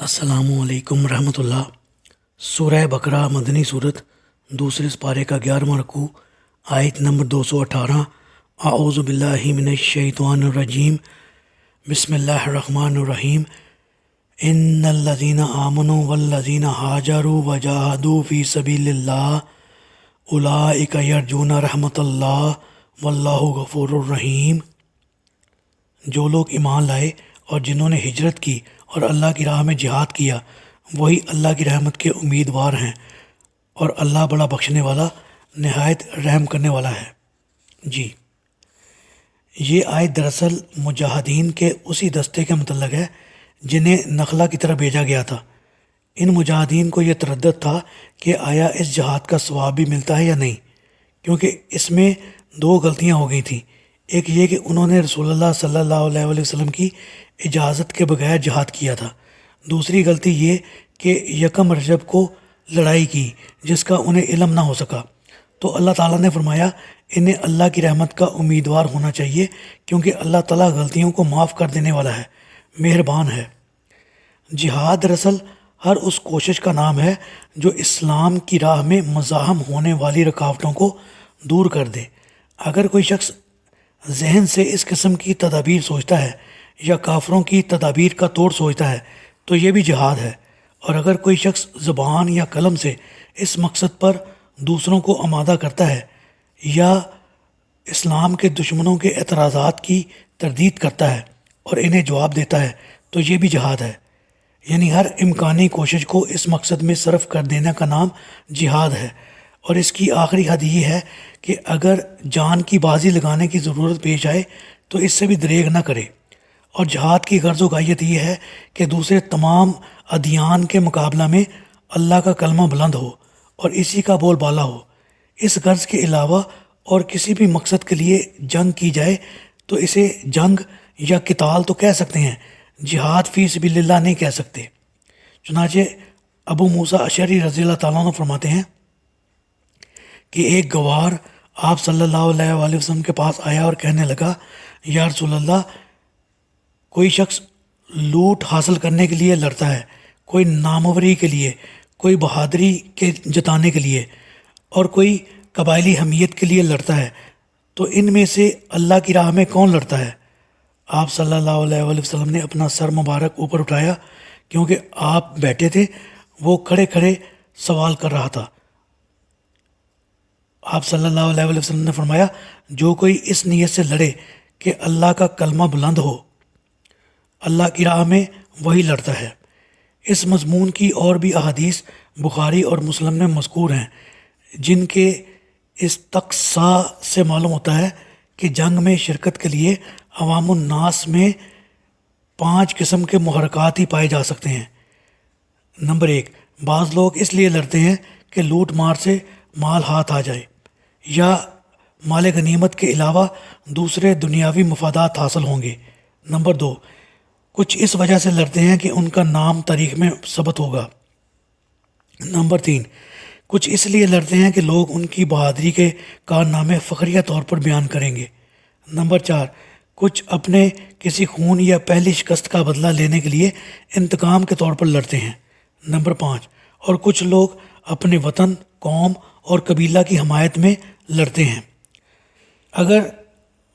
السلام علیکم ورحمۃ اللہ۔ سورہ بقرہ مدنی صورت، دوسرے سپارے کا 11واں رکوع، آیت نمبر 218۔ اعوذ باللہ من الشیطان الرجیم، بسم اللہ الرحمن الرحیم۔ ان الذین آمنوا والذین ہاجروا وجاہدوا فی سبیل اللہ اولئک یرجون رحمت اللہ واللہ غفور الرحیم۔ جو لوگ ایمان لائے اور جنہوں نے ہجرت کی اور اللہ کی راہ میں جہاد کیا، وہی اللہ کی رحمت کے امیدوار ہیں، اور اللہ بڑا بخشنے والا، نہایت رحم کرنے والا ہے۔ جی، یہ آیت دراصل مجاہدین کے اسی دستے کے متعلق ہے جنہیں نخلا کی طرف بھیجا گیا تھا۔ ان مجاہدین کو یہ تردد تھا کہ آیا اس جہاد کا ثواب بھی ملتا ہے یا نہیں، کیونکہ اس میں دو غلطیاں ہو گئی تھیں۔ ایک یہ کہ انہوں نے رسول اللہ صلی اللہ علیہ وسلم کی اجازت کے بغیر جہاد کیا تھا۔ دوسری غلطی یہ کہ یکم رجب کو لڑائی کی جس کا انہیں علم نہ ہو سکا۔ تو اللہ تعالیٰ نے فرمایا انہیں اللہ کی رحمت کا امیدوار ہونا چاہیے، کیونکہ اللہ تعالیٰ غلطیوں کو معاف کر دینے والا ہے، مہربان ہے۔ جہاد دراصل ہر اس کوشش کا نام ہے جو اسلام کی راہ میں مزاحم ہونے والی رکاوٹوں کو دور کر دے۔ اگر کوئی شخص ذہن سے اس قسم کی تدابیر سوچتا ہے یا کافروں کی تدابیر کا توڑ سوچتا ہے تو یہ بھی جہاد ہے، اور اگر کوئی شخص زبان یا قلم سے اس مقصد پر دوسروں کو آمادہ کرتا ہے یا اسلام کے دشمنوں کے اعتراضات کی تردید کرتا ہے اور انہیں جواب دیتا ہے تو یہ بھی جہاد ہے۔ یعنی ہر امکانی کوشش کو اس مقصد میں صرف کر دینے کا نام جہاد ہے، اور اس کی آخری حد یہ ہے کہ اگر جان کی بازی لگانے کی ضرورت پیش آئے تو اس سے بھی دریغ نہ کرے۔ اور جہاد کی غرض و غایت یہ ہے کہ دوسرے تمام ادیان کے مقابلہ میں اللہ کا کلمہ بلند ہو اور اسی کا بول بالا ہو۔ اس غرض کے علاوہ اور کسی بھی مقصد کے لیے جنگ کی جائے تو اسے جنگ یا قتال تو کہہ سکتے ہیں، جہاد فی سبیل اللہ نہیں کہہ سکتے۔ چنانچہ ابو موسیٰ اشعری رضی اللہ تعالیٰ عنہ فرماتے ہیں کہ ایک گوار آپ صلی اللہ علیہ وآلہ وسلم کے پاس آیا اور کہنے لگا، یا رسول اللہ، کوئی شخص لوٹ حاصل کرنے کے لیے لڑتا ہے، کوئی ناموری کے لیے، کوئی بہادری کے جتانے کے لیے، اور کوئی قبائلی حمیت کے لیے لڑتا ہے، تو ان میں سے اللہ کی راہ میں کون لڑتا ہے؟ آپ صلی اللہ علیہ وآلہ وسلم نے اپنا سر مبارک اوپر اٹھایا، کیونکہ آپ بیٹھے تھے، وہ کھڑے کھڑے سوال کر رہا تھا۔ آپ صلی اللہ علیہ وآلہ وسلم نے فرمایا، جو کوئی اس نیت سے لڑے کہ اللہ کا کلمہ بلند ہو اللہ کی راہ میں، وہی لڑتا ہے۔ اس مضمون کی اور بھی احادیث بخاری اور مسلم میں مذکور ہیں، جن کے استقصاء سے معلوم ہوتا ہے کہ جنگ میں شرکت کے لیے عوام الناس میں 5 قسم کے محرکات ہی پائے جا سکتے ہیں۔ نمبر 1، بعض لوگ اس لیے لڑتے ہیں کہ لوٹ مار سے مال ہاتھ آ جائے یا مال غنیمت کے علاوہ دوسرے دنیاوی مفادات حاصل ہوں گے۔ نمبر 2، کچھ اس وجہ سے لڑتے ہیں کہ ان کا نام تاریخ میں ثبت ہوگا۔ نمبر 3، کچھ اس لیے لڑتے ہیں کہ لوگ ان کی بہادری کے کارنامے فخریہ طور پر بیان کریں گے۔ نمبر 4، کچھ اپنے کسی خون یا پہلی شکست کا بدلہ لینے کے لیے انتقام کے طور پر لڑتے ہیں۔ نمبر 5، اور کچھ لوگ اپنے وطن، قوم اور قبیلہ کی حمایت میں لڑتے ہیں۔ اگر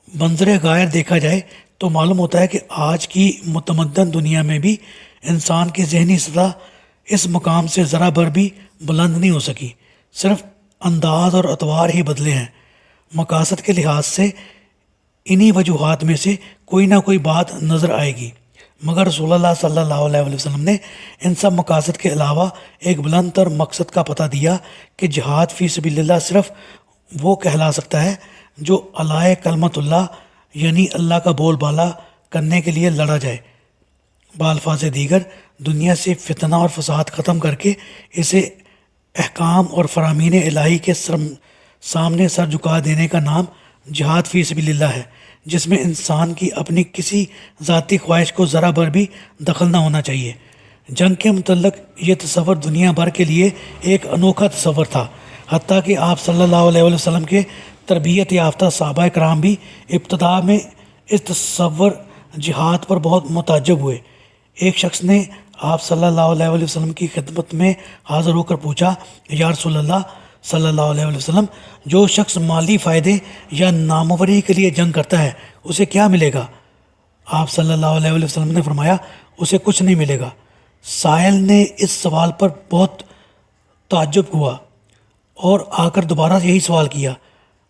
منظر غائر دیکھا جائے تو معلوم ہوتا ہے کہ آج کی متمدن دنیا میں بھی انسان کی ذہنی سطح اس مقام سے ذرا بھر بھی بلند نہیں ہو سکی، صرف انداز اور اطوار ہی بدلے ہیں۔ مقاصد کے لحاظ سے انہی وجوہات میں سے کوئی نہ کوئی بات نظر آئے گی، مگر رسول اللہ صلی اللہ علیہ وسلم نے ان سب مقاصد کے علاوہ ایک بلند تر مقصد کا پتہ دیا کہ جہاد فی سبیل اللہ صرف وہ کہلا سکتا ہے جو علائے کلمت اللہ، یعنی اللہ کا بول بالا کرنے کے لیے لڑا جائے۔ بالفاظ دیگر، دنیا سے فتنہ اور فساد ختم کر کے اسے احکام اور فرامین الہی کے سامنے سر جھکا دینے کا نام جہاد فی سبیل اللہ ہے، جس میں انسان کی اپنی کسی ذاتی خواہش کو ذرا بھر بھی دخل نہ ہونا چاہیے۔ جنگ کے متعلق یہ تصور دنیا بھر کے لیے ایک انوکھا تصور تھا، حتیٰ کہ آپ صلی اللہ علیہ وسلم کے تربیت یافتہ صحابہ کرام بھی ابتدا میں اس تصور جہاد پر بہت متعجب ہوئے۔ ایک شخص نے آپ صلی اللہ علیہ وسلم کی خدمت میں حاضر ہو کر پوچھا، یا رسول اللہ صلی اللہ علیہ وسلم، جو شخص مالی فائدے یا ناموری کے لیے جنگ کرتا ہے اسے کیا ملے گا؟ آپ صلی اللہ علیہ وسلم نے فرمایا، اسے کچھ نہیں ملے گا۔ سائل نے اس سوال پر بہت تعجب ہوا اور آ کر دوبارہ یہی سوال کیا۔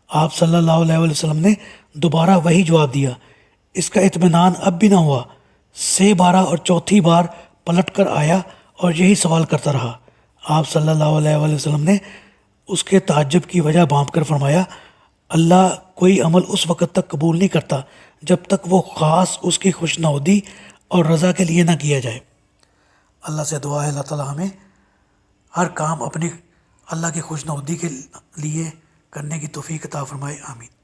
آپ صلی اللہ علیہ وسلم نے دوبارہ وہی جواب دیا۔ اس کا اطمینان اب بھی نہ ہوا، بارہ اور چوتھی بار پلٹ کر آیا اور یہی سوال کرتا رہا۔ آپ صلی اللہ علیہ وسلم نے اس کے تعجب کی وجہ بھانپ کر فرمایا، اللہ کوئی عمل اس وقت تک قبول نہیں کرتا جب تک وہ خاص اس کی خوشنودی اور رضا کے لیے نہ کیا جائے۔ اللہ سے دعا ہے اللہ تعالیٰ ہمیں ہر کام اپنی اللہ کی خوشنودی کے لیے کرنے کی توفیق عطا فرمائے، آمین۔